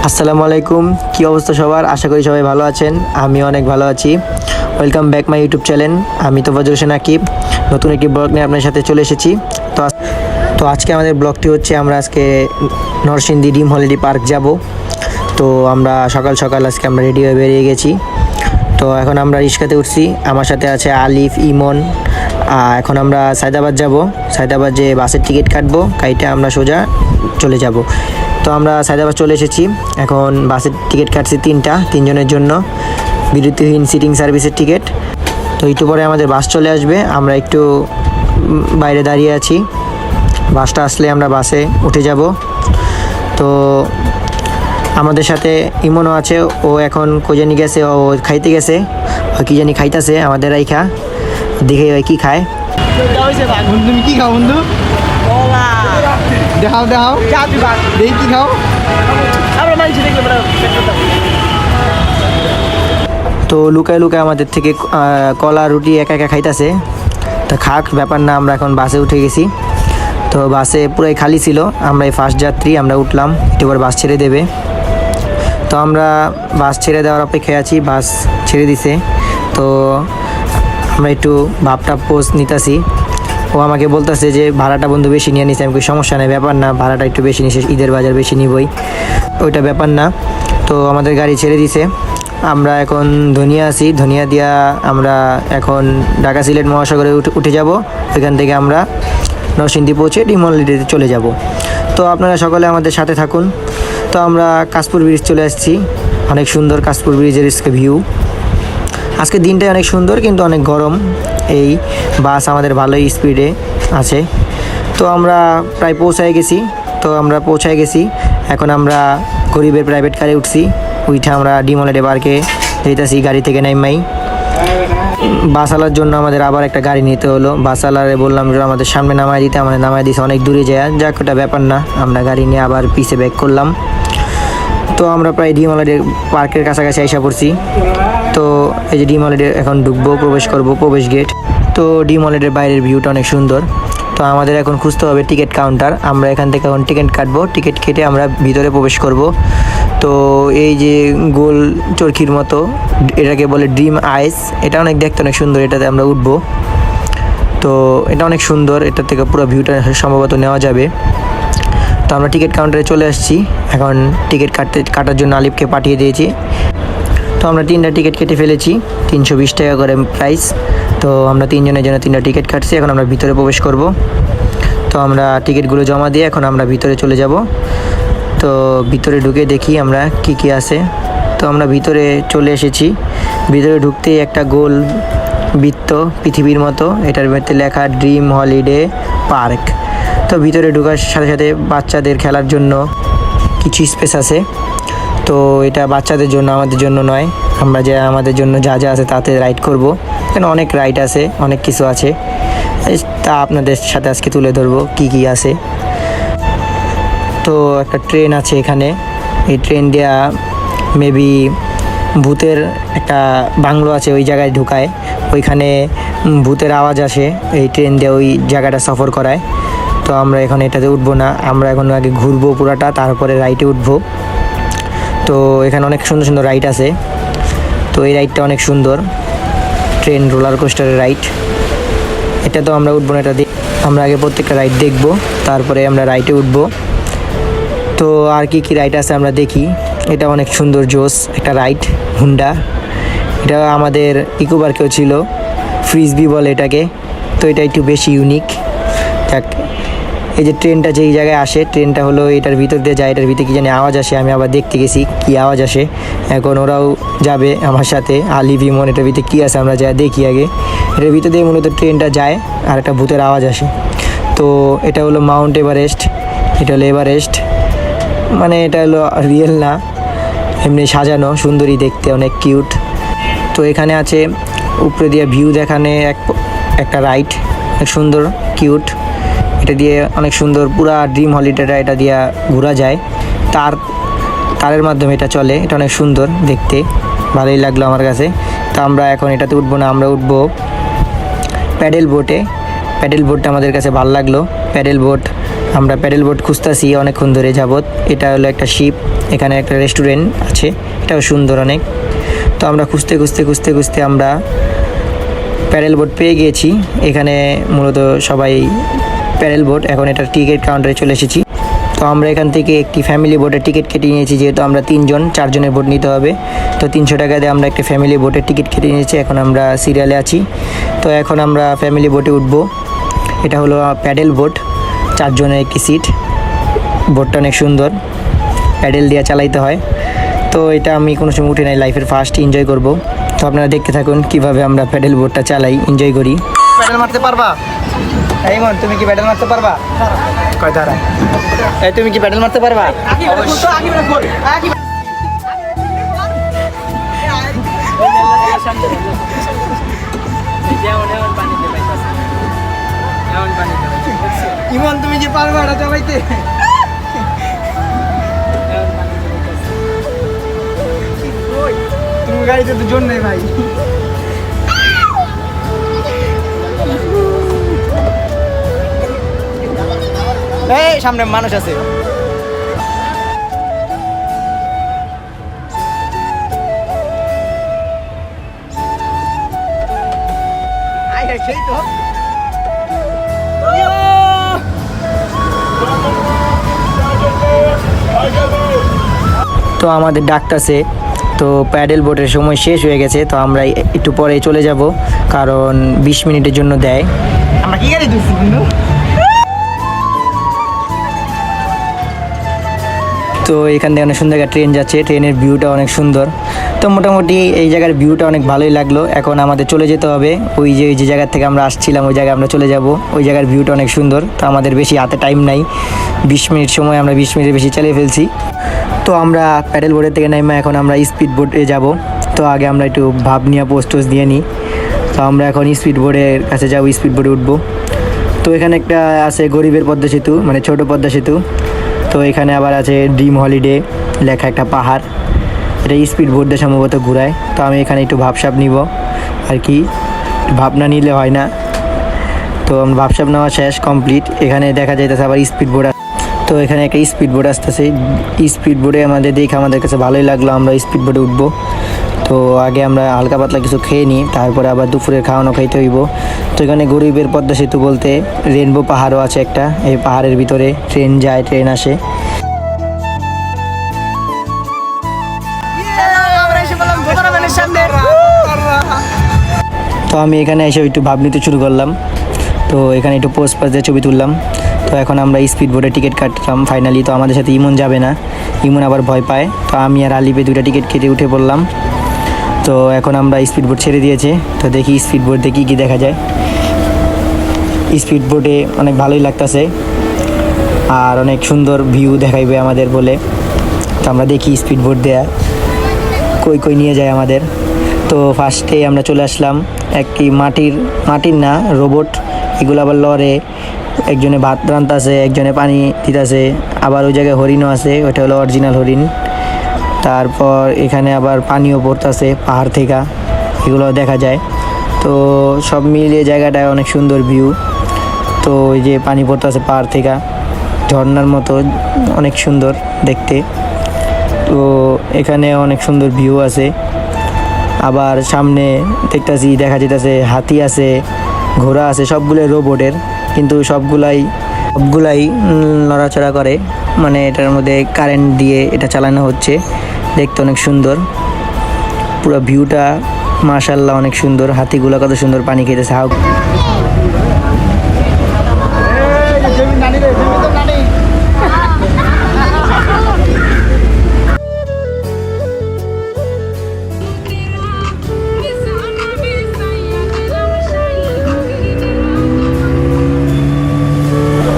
আসসালামু আলাইকুম, কি অবস্থা সবার? আশা করি সবাই ভালো আছেন। আমি অনেক ভালো আছি। Welcome back my YouTube channel. আমি তোফাজ্জল হোসেন আকিব নতুন একটি ব্লগ নিয়ে আপনার সাথে চলে এসেছি। তো আজকে আমাদের ব্লগটি হচ্ছে আমরা আজকে নরসিংদী ড্রিম হলিডে পার্ক যাব। তো আমরা সকাল সকাল আজকে আমরা রেডি হয়ে বেরিয়ে গেছি। তো এখন আমরা রিক্সাতে উঠছি, আমার সাথে আছে আলিফ, ইমন। এখন আমরা সায়দাবাদ যাব। সায়দাবাদ যে বাসের টিকিট কাটবো, কাইটে আমরা সোজা চলে যাব। তো আমরা সায়দাবাদ চলে এসেছি। এখন বাসের টিকিট কাটছি তিনজনের জন্য, বিরতিহীন সিটিং সার্ভিসের টিকিট। তো একটু পরে আমাদের বাস চলে আসবে, আমরা একটু বাইরে দাঁড়িয়ে আছি। বাসটা আসলে আমরা বাসে উঠে যাব। তো আমাদের সাথে ইমনও আছে, ও এখন কোজানি গেছে, ও খাইতে গেছে, ও কি জানি খাইতেছে আমাদের রাইখা। দেখে ওই কী খায়। তুমি কি খাও বন্ধু? দেখাও দেখাও, দেখি কি খাও। তো লুকায় লুকায় আমাদের থেকে কলা রুটি একা একা খাইতেছে। তা খাক, ব্যাপার না। আমরা এখন বাসে উঠে গেছি। তো বাসে পুরাই খালি ছিল, আমরা এই ফার্স্ট যাত্রী, আমরা উঠলাম। একটু পর বাস ছেড়ে দেবে। তো আমরা বাস ছেড়ে দেওয়ার অপেক্ষায় আছি, বাস ছেড়ে দিছে। তো আমরা একটু ভাবটা পোস্ট নিতেছি। ও আমাকে বলতেছে যে ভাড়াটা বন্ধু বেশি নিয়ে নিছে। আমি কোনো সমস্যা নেই, ব্যাপার না, ভাড়াটা একটু বেশি নিছে, ঈদের বাজার বেশি নিবই, ওইটা ব্যাপার না। তো আমাদের গাড়ি ছেড়ে দিছে। আমরা এখন ধনিয়া আছি, ধনিয়া দিয়া আমরা এখন ঢাকা সিলেট মহাসাগরে উঠে যাব। এখান থেকে আমরা নরসিংদী পৌঁছে ড্রিম হলিডেতে চলে যাব। তো আপনারা সকলে আমাদের সাথে থাকুন। তো আমরা কাশপুর ব্রিজ চলে আসছি। অনেক সুন্দর কাশপুর ব্রিজের ভিউ। আজকে দিনটাই অনেক সুন্দর, কিন্তু অনেক গরম। এই বাস আমাদের ভালোই স্পিডে আছে। তো আমরা প্রায় পৌঁছায় গেছি। এখন আমরা গরিবের প্রাইভেট কারে উঠছি। উঠে আমরা ড্রিম হলিডে পার্কে যেতেছি গাড়ি থেকে নাইমাই। বাসওয়ালার জন্য আমাদের আবার একটা গাড়ি নিতে হলো। বাসওয়ালারে বললাম যে আমাদের সামনে নামায় দিতে, আমাদের নামায় দিয়েছে অনেক দূরে যায়। যাক, ওটা ব্যাপার না, আমরা গাড়ি নিয়ে আবার পিছে ব্যাক করলাম। তো আমরা প্রায় ড্রিম হলিডে পার্কের কাছাকাছি আইসা পড়ছি। তো এই যে ড্রিম হলিডে এখন ঢুকবো, প্রবেশ করব, প্রবেশ গেট। তো ড্রিম হলিডের বাইরের ভিউটা অনেক সুন্দর। তো আমাদের এখন খুঁজতে হবে টিকিট কাউন্টার। আমরা এখান থেকে এখন টিকিট কাটবো, টিকিট কেটে আমরা ভিতরে প্রবেশ করব। তো এই যে গোল চরকির মতো, এটাকে বলে ড্রিম আইস। এটা অনেক দেখতে অনেক সুন্দর, এটাতে আমরা উঠবো। তো এটা অনেক সুন্দর, এটা থেকে পুরো ভিউটা সম্ভবত নেওয়া যাবে। তো আমরা টিকিট কাউন্টারে চলে আসছি। এখন টিকিট কাটার জন্য আলিফকে পাঠিয়ে দিয়েছি। তো আমরা 3টা টিকিট কেটে ফেলেছি, 320 টাকা করে প্রাইস। তো আমরা 3জনের জন্য 3টা টিকিট কাটছি। এখন আমরা ভিতরে প্রবেশ করব। তো আমরা টিকিটগুলো জমা দিয়ে এখন আমরা ভিতরে চলে যাব। তো ভিতরে ঢুকে দেখি আমরা কি আছে। তো আমরা ভিতরে চলে এসেছি। ভিতরে ঢুকতেই একটা গোল বৃত্ত পৃথিবীর মতো, এটার মধ্যে লেখা ড্রিম হলিডে পার্ক। তো ভিতরে ঢোকার সাথে সাথে বাচ্চাদের খেলার জন্য কিছু স্পেস আছে। তো এটা বাচ্চাদের জন্য, আমাদের জন্য নয়। আমরা আমাদের জন্য যা যা আছে তাতে রাইড করব। এখানে অনেক রাইড আছে, অনেক কিছু আছে, তা আপনাদের সাথে আজকে তুলে ধরবো কি আছে। তো একটা ট্রেন আছে এখানে। এই ট্রেন দিয়া মেবি ভূতের একটা বাংলো আছে, ওই জায়গায় ঢুকায়। ওইখানে ভূতের আওয়াজ আসে, এই ট্রেন দিয়ে ওই জায়গাটা সফর করায়। তো আমরা এখন এটাতে উঠবো না, আমরা এখন আগে ঘুরবো পুরাটা, তারপরে রাইডে উঠবো। তো এখানে অনেক সুন্দর সুন্দর রাইড আছে। তো এই রাইডটা অনেক সুন্দর, ট্রেন রোলার কোস্টারের রাইড। এটা তো আমরা উঠবো না, এটা আমরা আগে প্রত্যেকটা রাইড দেখবো, তারপরে আমরা রাইডে উঠবো। তো আর কি রাইড আছে আমরা দেখি। এটা অনেক সুন্দর জোস একটা রাইড, হুন্ডা। এটা আমাদের ইকো পার্কেও ছিল, ফ্রিজবি বলে এটাকে। তো এটা একটু বেশি ইউনিক। যাক, এই যে ট্রেনটা যেই জায়গায় আসে, ট্রেনটা হলো এটার ভিতর দিয়ে যায়। এটার ভিতরে কি জানি আওয়াজ আসে, আমি আবার দেখতে গেছি কি আওয়াজ আসে। এখন ওরাও যাবে আমার সাথে, আলিফ, ইমন। এটার ভিতরে কী আছে আমরা যা দেখি আগে। এটার ভিতর দিয়ে মূলত ট্রেনটা যায় আর একটা ভূতের আওয়াজ আসে। তো এটা হলো মাউন্ট এভারেস্ট। এটা হলো এভারেস্ট, মানে এটা হলো রিয়েল না, এমনি সাজানো, সুন্দরী দেখতে, অনেক কিউট। তো এখানে আছে উপরে দিয়ে ভিউ দেখানে একটা রাইড, অনেক সুন্দর কিউট। এটা দিয়ে অনেক সুন্দর পুরা ড্রিম হলিডেটা এটা দিয়ে ঘোরা যায়। তারের মাধ্যমে এটা চলে, এটা অনেক সুন্দর দেখতে, ভালোই লাগলো আমার কাছে। তো আমরা এখন এটাতে উঠবো না, আমরা উঠবো প্যাডেল বোটে। প্যাডেল বোটটা আমাদের কাছে ভালো লাগলো। প্যাডেল বোট আমরা প্যাডেল বোট খুঁজতেছি অনেকক্ষণ ধরে যাবত। এটা হলো একটা শিপ, এখানে একটা রেস্টুরেন্ট আছে, এটাও সুন্দর অনেক। তো আমরা খুঁজতে খুঁজতে খুঁজতে খুঁজতে আমরা প্যাডেল বোট পেয়ে গিয়েছি। এখানে মূলত সবাই প্যাডেল বোট, এখন এটা টিকিট কাউন্টারে চলে এসেছি। তো আমরা এখান থেকে একটি ফ্যামিলি বোটের টিকিট কেটে নিয়েছি, যেহেতু আমরা 3 জনের বোট নিতে হবে। তো 300 টাকা দিয়ে আমরা একটা ফ্যামিলি বোটের টিকিট কেটে নিয়েছি। এখন আমরা সিরিয়ালে আছি। তো এখন আমরা ফ্যামিলি বোটে উঠবো। এটা হলো প্যাডেল বোট, 4 জনের একটি সিট। বোটটা অনেক সুন্দর, প্যাডেল দিয়ে চালাইতে হয়। তো এটা আমি কোনো সময় উঠে নাই, লাইফের ফার্স্ট এনজয় করব। তো আপনারা দেখতে থাকুন কিভাবে আমরা প্যাডেল বোটটা চালাই, এনজয় করি। প্যাডেল মারতে পারবা? ইমন, তুমি কি প্যাডেল মারতে পারবা? কয় ধারা? এই তুমি কি প্যাডেল মারতে পারবা? ইমন, তুমি কি পারবা এটা চালাইতে? তুমি গাড়িতে তো জোর নেই ভাই। এই সামনে মানুষ আছে। সেই তো তো আমাদের ডাকতেছে, তো প্যাডেল বোটের সময় শেষ হয়ে গেছে। তো আমরা একটু পরে চলে যাব, কারণ 20 মিনিটের জন্য দেয়। আমরা কি গাড়ি ধরছি বন্ধু? তো এখান থেকে অনেক সুন্দর একটা ট্রেন যাচ্ছে, ট্রেনের ভিউটা অনেক সুন্দর। তো মোটামুটি এই জায়গার ভিউটা অনেক ভালোই লাগলো। এখন আমাদের চলে যেতে হবে, ওই যে জায়গা থেকে আমরা আসছিলাম ওই জায়গায় আমরা চলে যাব। ওই জায়গার ভিউটা অনেক সুন্দর। তো আমাদের বেশি হাতে টাইম নাই, 20 মিনিট সময়, আমরা 20 মিনিটের বেশি চালিয়ে ফেলছি। তো আমরা প্যাডেল বোর্ডের থেকে নাইমা এখন আমরা স্পিড বোটে যাব। তো আগে আমরা একটু ভাব নিয়ে পোস্ট দিয়ে নিই। তো আমরা এখন স্পিড বোর্ডের কাছে যাবো, স্পিড বোর্ডে উঠবো। তো এখানে একটা আছে গরিবের পদ্মা সেতু, মানে ছোট পদ্মা সেতু। তো এখানে আবার আছে ড্রিম হলিডে লেখা একটা পাহাড়, এটা স্পিড বোট দিয়ে সম্ভবত ঘুরায়। তো আমি এখানে একটু ভাবসাব নিব আর কি, ভাব না নিলে হয় না। তো আমার ভাবসাব নেওয়া শেষ, কমপ্লিট। এখানে দেখা যাইতেছে আবার স্পিড বোট। তো এখানে একটা স্পিড বোট আসতেছে, স্পিড বোটে আমাদের দেখে আমাদের কাছে ভালোই লাগলো, আমরা স্পিড বোটে উঠবো। তো আগে আমরা হালকা পাতলা কিছু খেয়ে নিই, তারপরে আবার দুপুরের খাওয়ানো খাইতে হইব। তো এখানে গরিবের পদ্মা সেতু বলতে রেনবো পাহাড়ও আছে একটা, এই পাহাড়ের ভিতরে ট্রেন যায়, ট্রেন আসে। তো আমি এখানে এসে একটু ভাব নিতে শুরু করলাম। তো এখানে একটু পোস্ট পাস দিয়ে ছবি তুললাম। তো এখন আমরা স্পিড বোটে টিকিট কাটলাম ফাইনালি। তো আমাদের সাথে ইমন যাবে না, ইমন আবার ভয় পায়। তো আমি আর আলিপে 2টা টিকিট কেটে উঠে পড়লাম। তো এখন আমরা স্পিড বোট ছেড়ে দিয়েছে। তো দেখি স্পিড বোট দিয়ে কী দেখা যায়। স্পিড বোটে অনেক ভালোই লাগতেছে আর অনেক সুন্দর ভিউ দেখাইবে আমাদের বলে। তো আমরা দেখি স্পিড বোট দেয়া কই কই নিয়ে যায় আমাদের। তো ফার্স্টে আমরা চলে আসলাম একটি মাটির না রোবট, এগুলো আবার লড়ে। একজনে ভাত রান্তাছে, একজনে পানি দিতেছে, আবার ওই জায়গায় হরিণও আছে, ওটা হলো অরিজিনাল হরিণ। তারপর এখানে আবার পানিও পড়তেছে পাহাড় থেকে, এগুলো দেখা যায়। তো সব মিলিয়ে জায়গাটায় অনেক সুন্দর ভিউ। তো ওই যে পানি পড়তেছে পাহাড় থেকে, ঝর্ণার মতো অনেক সুন্দর দেখতে। তো এখানে অনেক সুন্দর ভিউ আছে। আবার সামনে দেখা যেতেছে হাতি আছে, ঘোড়া আছে, সবগুলোই রোবটের, কিন্তু সবগুলাই নড়াচড়া করে, মানে এটার মধ্যে কারেন্ট দিয়ে এটা চালানো হচ্ছে। দেখতে অনেক সুন্দর, পুরো ভিউটা মাশাআল্লাহ অনেক সুন্দর। হাতিগুলো কত সুন্দর পানি খেতেছে।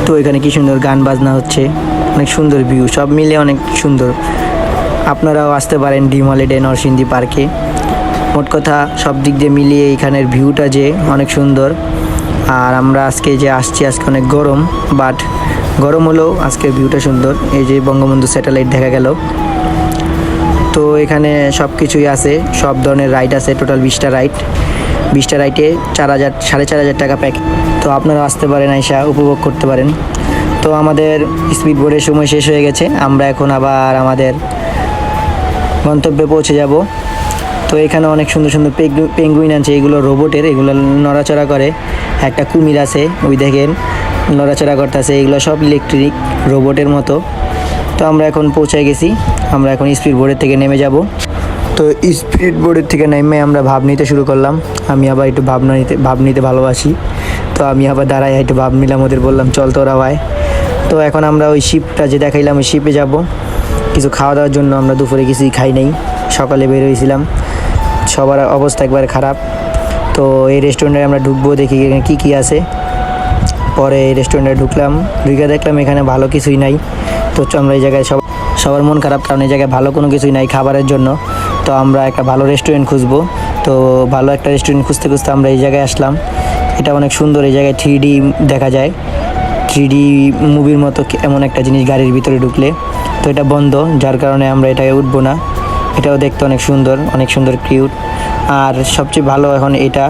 তো এখানে কি সুন্দর গান বাজনা হচ্ছে, অনেক সুন্দর ভিউ, সব মিলে অনেক সুন্দর। আপনারাও আসতে পারেন ড্রিম হলিডে নরসিংদী পার্কে। মোট কথা সব দিক দিয়ে মিলিয়ে এখানের ভিউটা যে অনেক সুন্দর। আর আমরা আজকে যে আসছি, আজকে অনেক গরম, বাট গরম হলেও আজকের ভিউটা সুন্দর। এই যে বঙ্গবন্ধু স্যাটেলাইট দেখা গেল। তো এখানে সব কিছুই আছে, সব ধরনের রাইড আছে, টোটাল 20টা রাইড। 20টা রাইডে 4,000 সাড়ে 4,000 টাকা প্যাক। তো আপনারা আসতে পারেন, আইসা উপভোগ করতে পারেন। তো তো আমাদের স্পিড বোটের সময় শেষ হয়ে গেছে, আমরা এখন আবার আমাদের গন্তব্যে পৌঁছে যাব। তো এখানে অনেক সুন্দর সুন্দর পেঙ্গুইন আছে, এগুলো রোবটের, এগুলো নড়াচড়া করে। একটা কুমির আছে, ওই দেখেন নড়াচড়া করতেছে, এগুলো সব ইলেকট্রিক রোবটের মতো। তো আমরা এখন পৌঁছে গেছি, আমরা এখন স্পিড বোর্ডের থেকে নেমে যাব। তো স্পিড বোর্ডের থেকে নেমে আমরা ভাব নিতে শুরু করলাম। আমি আবার একটু ভাব নিতে ভালোবাসি, তো আমি আবার দাঁড়ায় একটু ভাব নিলাম, ওদের বললাম চল তোরা ভাই। তো এখন আমরা ওই শিপটা যে দেখাইলাম ওই শিপে যাব কিছু খাওয়া দাওয়ার জন্য। আমরা দুপুরে কিছুই খাই নাই, সকালে বের হয়েছিলাম, সবার অবস্থা একবারে খারাপ। তো এই রেস্টুরেন্টে আমরা ঢুকবো, দেখি এখানে কী কী আছে। পরে এই রেস্টুরেন্টে ঢুকলাম, ঢুকে দেখলাম এখানে ভালো কিছুই নাই। তো আমরা এই জায়গায় সবার মন খারাপ, কারণ এই জায়গায় ভালো কোনো কিছুই নাই খাবারের জন্য। তো আমরা একটা ভালো রেস্টুরেন্ট খুঁজবো। তো ভালো একটা রেস্টুরেন্ট খুঁজতে খুঁজতে আমরা এই জায়গায় আসলাম। এটা অনেক সুন্দর, এই জায়গায় 3D দেখা যায়, 3D মুভির মতো এমন একটা জিনিস গাড়ির ভিতরে ঢুকলে। তো এটা বন্ধ, যার কারণে আমরা এটাকে উঠবো না। এটাও দেখতে অনেক সুন্দর কিউট। আর সবচেয়ে ভালো এখন এটা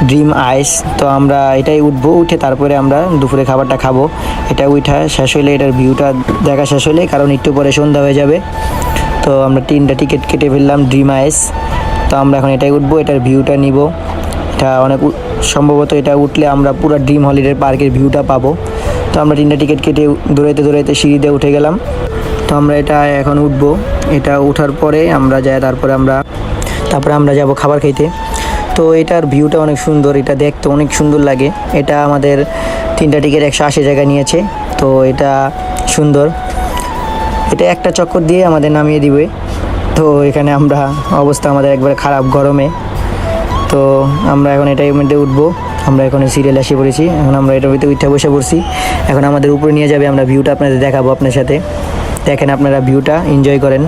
ড্রিম আইস। তো আমরা এটাই উঠবো, উঠে তারপরে আমরা দুপুরে খাবারটা খাবো। এটা উঠা শেষ হলে, এটার ভিউটা দেখা শেষ হলে, কারণ একটু পরে সন্ধ্যা হয়ে যাবে। তো আমরা 3টা টিকিট কেটে ফেললাম ড্রিম আইস। তো আমরা এখন এটাই উঠবো, এটার ভিউটা নিব। এটা অনেক সম্ভবত এটা উঠলে আমরা পুরো ড্রিম হলিডে পার্কের ভিউটা পাবো। তো আমরা 3টা টিকিট কেটে দৌড়াইতে সিঁড়িতে উঠে গেলাম। তো আমরা এটা এখন উঠবো, এটা উঠার পরে আমরা যাই, তারপরে আমরা যাব খাবার খাইতে। তো এটার ভিউটা অনেক সুন্দর, এটা দেখতে অনেক সুন্দর লাগে। এটা আমাদের 3টা টিকিট 180 টাকায় নিয়েছে। তো এটা সুন্দর, এটা একটা চক্কর দিয়ে আমাদের নামিয়ে দিবে। তো এখানে আমরা অবস্থা আমাদের একবারে খারাপ গরমে। তো আমরা এখন এটার মধ্যে উঠবো, আমরা এখন সিরিয়ালে এসে পড়েছি। এখন আমরা এটার ভিতরে উঠে বসে পড়ছি। এখন আমাদের উপরে নিয়ে যাবে, আমরা ভিউটা আপনাদের দেখাবো আপনার সাথে। দেখেন আপনারা ভিউটা এনজয় করেন।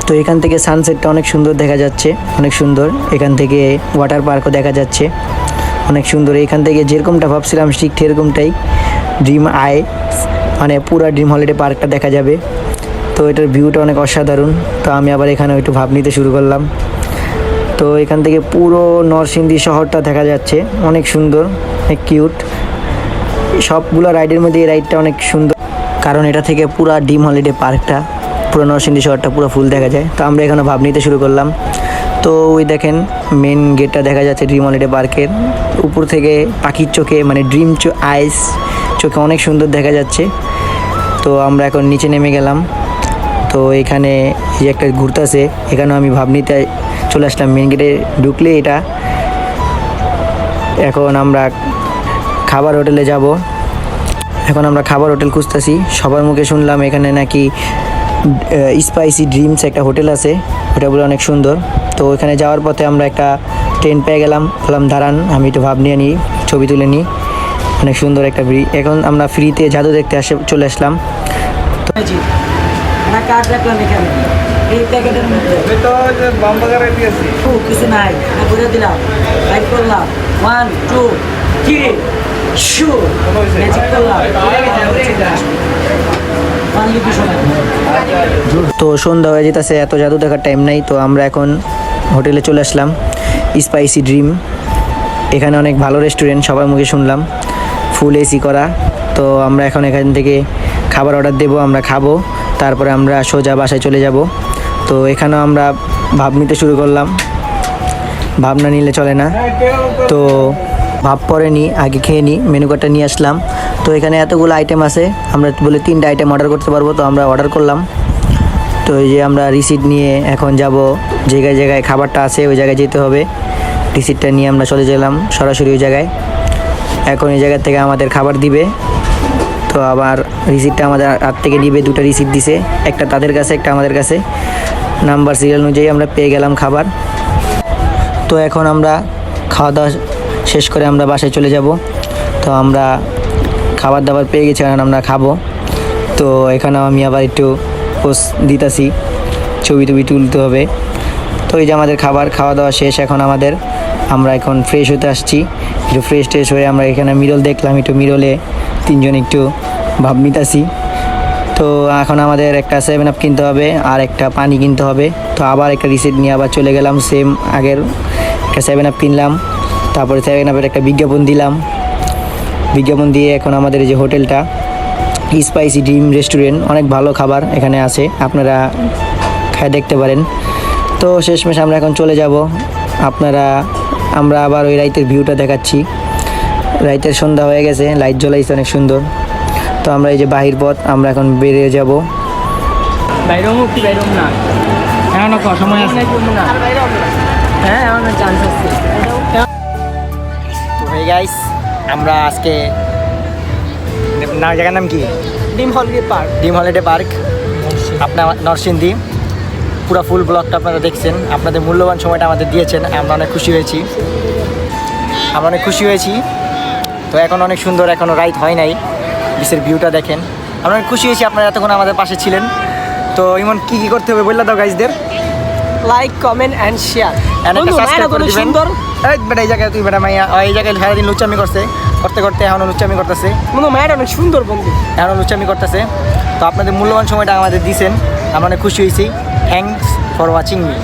তো এখান থেকে সানসেটটা অনেক সুন্দর দেখা যাচ্ছে, অনেক সুন্দর। এখান থেকে ওয়াটার পার্কও দেখা যাচ্ছে, অনেক সুন্দর। এখান থেকে যেরকমটা ভাবছিলাম ঠিক সেরকমটাই ড্রিম আই, মানে পুরো ড্রিম হলিডে পার্কটা দেখা যাবে। তো এটার ভিউটা অনেক অসাধারণ। তো আমি আবার এখানে একটু ভাব নিতে শুরু করলাম। তো এখান থেকে পুরো নরসিংদী শহরটা দেখা যাচ্ছে, অনেক সুন্দর, অনেক কিউট। সবগুলো রাইডের মধ্যে এই রাইডটা অনেক সুন্দর, কারণ এটা থেকে পুরো ড্রিম হলিডে পার্কটা, পুরো নরসিংদী শহরটা পুরো ফুল দেখা যায়। তো আমরা এখানে ভাব নিতে শুরু করলাম। তো ওই দেখেন মেন গেটটা দেখা যাচ্ছে ড্রিম হলিডে পার্কের উপর থেকে, পাখির চোখে মানে ড্রিম আইস চোখে অনেক সুন্দর দেখা যাচ্ছে। তো আমরা এখন নিচে নেমে গেলাম। তো এখানে এই একটা ঘুরতেছে, এখানেও আমি ভাব নিতে চলে আসলাম। মেন গেটে ঢুকলে এটা। এখন আমরা খাবার হোটেলে যাব। এখন আমরা খাবার হোটেল খুঁজতেছি, সবার মুখে শুনলাম এখানে নাকি স্পাইসি ড্রিমস একটা হোটেল আছে, ওটা বলে অনেক সুন্দর। তো ওইখানে যাওয়ার পথে আমরা একটা ট্রেন পেয়ে গেলাম, বললাম দাঁড়ান আমি একটু ভাব নিয়ে নিই, ছবি তুলে নিই। অনেক সুন্দর একটা এখন আমরা ফ্রিতে জাদু দেখতে চলে আসলাম। তো কার্ড রাখলাম এখানে এই প্যাকেটের মধ্যে কিছু নাই, ঘুরে দিলাম, লাইক করলাম 1 2 3 শু ম্যাজিক করলাম। তো সন্ধ্যা হয়ে যেতেছে, এত জাদু দেখার টাইম নাই। তো আমরা এখন হোটেলে চলে আসলাম, স্পাইসি ড্রিম। এখানে অনেক ভালো রেস্টুরেন্ট, সবার মুখে শুনলাম, ফুল এসি করা। তো আমরা এখন এখান থেকে খাবার অর্ডার দেবো, আমরা খাবো, তারপরে আমরা সোজা বাসায় চলে যাব। তো এখানেও আমরা ভাব নিতে শুরু করলাম, ভাব না নিলে চলে না। তো ভাব পরে নিই, আগে খেয়ে নিই, মেনু কার্ডটা নিয়ে আসলাম। তো এখানে এতগুলো আইটেম আছে, আমরা বলে 3টা আইটেম অর্ডার করতে পারবো। তো আমরা অর্ডার করলাম। তো এই যে আমরা রিসিট নিয়ে এখন যাব, জায়গায় খাবারটা আছে ওই জায়গায় যেতে হবে। রিসিটটা নিয়ে আমরা চলে গেলাম সরাসরি ওই জায়গায়। এখন এই জায়গা থেকে আমাদের খাবার দিবে। তো আবার রিসিটটা আমাদের হাত থেকে নিবে, 2টা রিসিট দিছে, একটা তাদের কাছে একটা আমাদের কাছে। নাম্বার সিরিয়াল অনুযায়ী আমরা পেয়ে গেলাম খাবার। তো এখন আমরা খাওয়া দাওয়া শেষ করে আমরা বাসায় চলে যাব। তো আমরা খাবার দাবার পেয়ে গেছি, এখন আমরা খাবো। তো এখানেও আমি আবার একটু পোস্ট দিতেছি, ছবি তুলতে হবে। তো এই যে আমাদের খাওয়া দাওয়া শেষ। এখন আমরা এখন ফ্রেশ হতে আসছি, একটু ফ্রেশ হয়ে আমরা এখানে মিরল দেখলাম, একটু মিরলে 3জন একটু ভাব নিতাছি। তো তো এখন আমাদের একটা 7 আপ কিনতে হবে আর একটা পানি কিনতে হবে। তো আবার একটা রিসিট নিয়ে আবার চলে গেলাম সেম আগের একটা 7 আপ কিনলাম, তারপরে 7 আপের একটা বিজ্ঞাপন দিলাম। বিজ্ঞাপন দিয়ে এখন আমাদের এই যে হোটেলটা স্পাইসি ড্রিম রেস্টুরেন্ট, অনেক ভালো খাবার এখানে আছে, আপনারা খায় দেখতে পারেন। তো শেষমেশ আমরা এখন চলে যাব। আমরা আবার ওই রাইতের ভিউটা দেখাচ্ছি। রাইতের সন্ধ্যা হয়ে গেছে, লাইট জ্বলাইছে অনেক সুন্দর। তো আমরা এই যে বাহির পথ, আমরা এখন বেরিয়ে যাব। বাইরেও মুক্তি বাইরেও না এখনো সময় আছে না হ্যাঁ আমার চান্স আছে। তো হয়ে গাইস, আমরা আজকে জায়গার নাম কি? ডিম হলিডে পার্ক। ডিম হলিডে পার্ক, আপনার নরসিংদী। পুরো ফুল ব্লগটা আপনারা দেখছেন, আপনাদের মূল্যবান সময়টা আমাদের দিয়েছেন, আমরা অনেক খুশি হয়েছি। তো এখন অনেক সুন্দর, এখনও রাইত হয় নাই, বিচের ভিউটা দেখেন। আমরা অনেক খুশি হয়েছি, আপনারা এতক্ষণ আমাদের পাশে ছিলেন। তো এমন কি করতে হবে বললে দাও গাইজদের? Like comment and share. সুন্দর এই জায়গায় তুই বেটা মাইয়া এই জায়গায় সারাদিন লুচ্চামি করতে এখনও লুচ্চামি করতেছে। মায়ের অনেক সুন্দর বন্ধু, এখনও লুচ্চামি করতেছে। তো আপনাদের মূল্যবান সময়টা আমাদের দিয়েছেন, আমরা অনেক খুশি হয়েছি। Thanks for watching me.